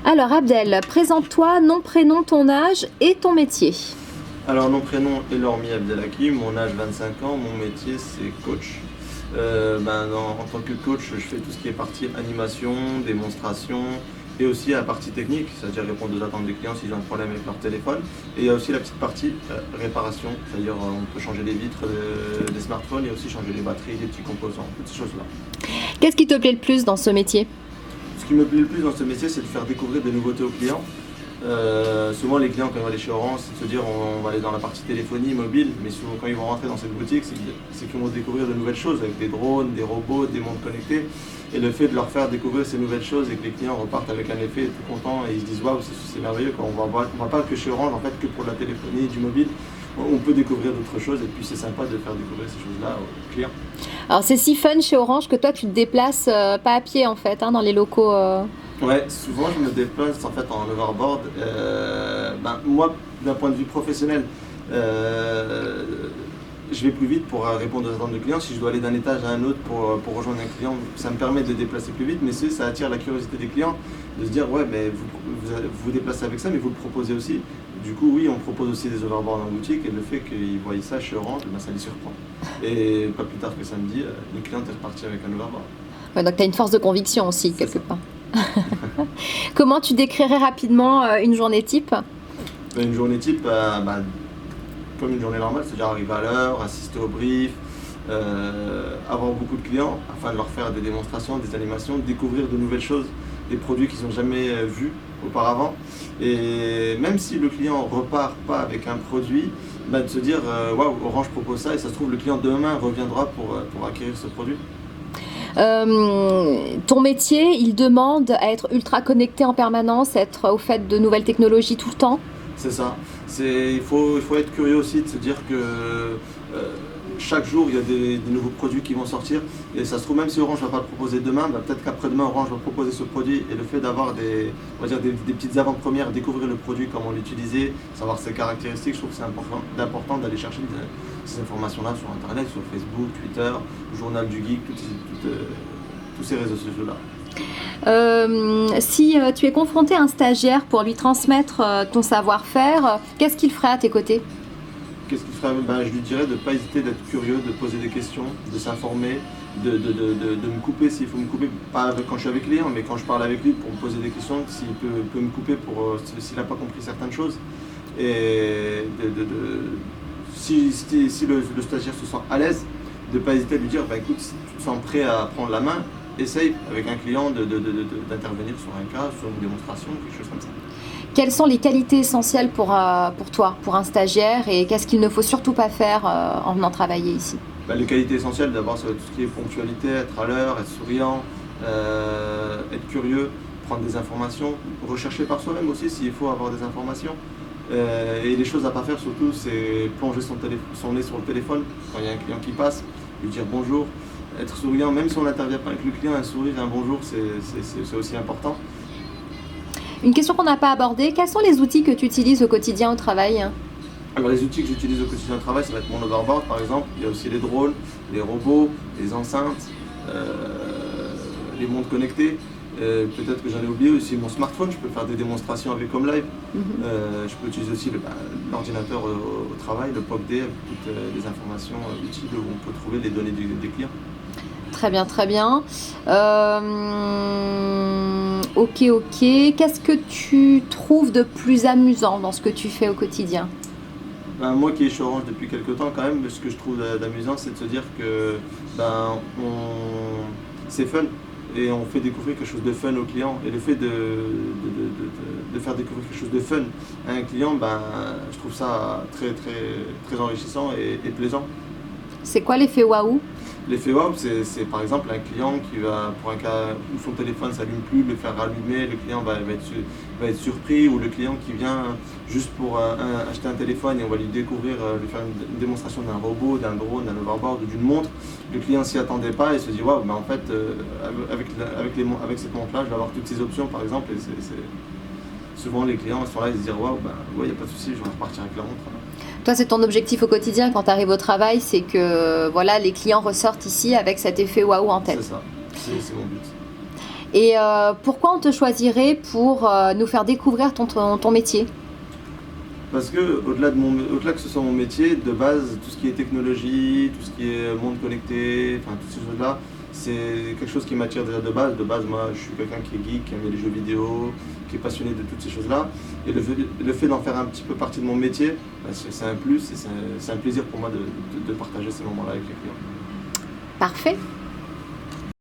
Alors Abdel, présente-toi, nom, prénom, ton âge et ton métier. Alors mon prénom est Lormi Abdelhakim, mon âge 25 ans, mon métier c'est coach. En tant que coach, je fais tout ce qui est partie animation, démonstration et aussi la partie technique, c'est-à-dire répondre aux attentes des clients s'ils ont un problème avec leur téléphone. Et il y a aussi la petite partie réparation, c'est-à-dire on peut changer les vitres des smartphones et aussi changer les batteries, les petits composants, toutes ces choses-là. Qu'est-ce qui te plaît le plus dans ce métier? Ce qui me plaît le plus dans ce métier, c'est de faire découvrir des nouveautés aux clients. Souvent les clients quand ils vont aller chez Orange, c'est de se dire on va aller dans la partie téléphonie, mobile, mais souvent quand ils vont rentrer dans cette boutique, c'est qu'ils vont découvrir de nouvelles choses avec des drones, des robots, des montres connectées. Et le fait de leur faire découvrir ces nouvelles choses et que les clients repartent avec un effet tout contents et ils se disent waouh c'est merveilleux, on va pas que chez Orange en fait que pour la téléphonie, du mobile, on peut découvrir d'autres choses et puis c'est sympa de faire découvrir ces choses-là aux clients. Alors c'est si fun chez Orange que toi tu te déplaces pas à pied en fait, dans les locaux. Ouais, souvent je me déplace en fait en hoverboard. Moi, d'un point de vue professionnel, je vais plus vite pour répondre aux attentes de clients. Si je dois aller d'un étage à un autre pour rejoindre un client, ça me permet de déplacer plus vite, mais ça attire la curiosité des clients de se dire ouais, mais vous déplacez avec ça, mais vous le proposez aussi. Du coup, oui, on propose aussi des overboards en boutique et le fait qu'ils voient ça chez Orange, ça les surprend. Et pas plus tard que samedi, une cliente est repartie avec un overboard. Ouais, donc tu as une force de conviction aussi, quelque part. Comment tu décrirais rapidement une journée type? Une journée type, comme une journée normale, c'est-à-dire arriver à l'heure, assister au brief, avoir beaucoup de clients afin de leur faire des démonstrations, des animations, découvrir de nouvelles choses, des produits qu'ils n'ont jamais vus auparavant. Et même si le client repart pas avec un produit, de se dire waouh, Orange propose ça et ça se trouve le client demain reviendra pour acquérir ce produit. Ton métier, il demande à être ultra connecté en permanence, être au fait de nouvelles technologies tout le temps. C'est ça. Il faut être curieux aussi de se dire que chaque jour il y a des nouveaux produits qui vont sortir et ça se trouve même si Orange ne va pas le proposer demain, peut-être qu'après-demain Orange va proposer ce produit et le fait d'avoir des petites avant-premières, découvrir le produit, comment l'utiliser, savoir ses caractéristiques, je trouve que c'est important d'aller chercher ces informations-là sur Internet, sur Facebook, Twitter, Journal du Geek, tous ces réseaux sociaux-là. Si tu es confronté à un stagiaire pour lui transmettre ton savoir-faire, qu'est-ce qu'il ferait à tes côtés? Qu'est-ce qu'il ferait? Je lui dirais de ne pas hésiter, d'être curieux, de poser des questions, de s'informer, de me couper s'il faut me couper, pas quand je suis avec lui, mais quand je parle avec lui pour me poser des questions, s'il peut me couper s'il n'a pas compris certaines choses. Et si le stagiaire se sent à l'aise, de ne pas hésiter à lui dire écoute, si tu te sens prêt à prendre la main, essaye avec un client d'intervenir sur un cas, sur une démonstration, quelque chose comme ça. Quelles sont les qualités essentielles pour toi, pour un stagiaire, et qu'est-ce qu'il ne faut surtout pas faire en venant travailler ici? Les qualités essentielles, d'abord, ça va être tout ce qui est ponctualité, être à l'heure, être souriant, être curieux, prendre des informations, rechercher par soi-même aussi s'il faut avoir des informations. Et les choses à ne pas faire surtout, c'est plonger son nez sur le téléphone quand il y a un client qui passe, lui dire bonjour, être souriant, même si on n'intervient pas avec le client, un sourire, un bonjour, c'est aussi important. Une question qu'on n'a pas abordée, quels sont les outils que tu utilises au quotidien au travail? Alors les outils que j'utilise au quotidien au travail, ça va être mon overboard par exemple, il y a aussi les drones, les robots, les enceintes, les montres connectées. Peut-être que j'en ai oublié aussi mon smartphone, je peux faire des démonstrations avec HomeLive. Je peux utiliser aussi l'ordinateur au travail, le POC-D, avec toutes les informations utiles où on peut trouver les données des clients. Très bien, très bien. Ok. Qu'est-ce que tu trouves de plus amusant dans ce que tu fais au quotidien? Moi qui est chez Orange depuis quelques temps quand même, ce que je trouve d'amusant, c'est de se dire que c'est fun. Et on fait découvrir quelque chose de fun aux clients. Et le fait de faire découvrir quelque chose de fun à un client, je trouve ça très, très, très enrichissant et plaisant. C'est quoi l'effet waouh? L'effet waouh, c'est par exemple un client qui va, pour un cas où son téléphone ne s'allume plus, le faire rallumer, le client va être surpris, ou le client qui vient juste pour acheter un téléphone et on va lui faire une démonstration d'un robot, d'un drone, d'un overboard ou d'une montre. Le client s'y attendait pas et se dit waouh, en fait, avec cette montre-là, je vais avoir toutes ces options par exemple. Et souvent les clients sont là, ils se disent waouh, il n'y a pas de souci, je vais repartir avec la montre. Toi, c'est ton objectif au quotidien quand tu arrives au travail, c'est que les clients ressortent ici avec cet effet waouh en tête. C'est ça, c'est mon but. Et pourquoi on te choisirait pour nous faire découvrir ton métier? Parce que au-delà que ce soit mon métier, de base, tout ce qui est technologie, tout ce qui est monde connecté, enfin toutes ces choses-là, c'est quelque chose qui m'attire déjà de base. De base, moi, je suis quelqu'un qui est geek, qui aime les jeux vidéo, qui est passionné de toutes ces choses-là. Et le fait d'en faire un petit peu partie de mon métier, bah, c'est un plus et c'est un plaisir pour moi de partager ces moments-là avec les clients. Parfait.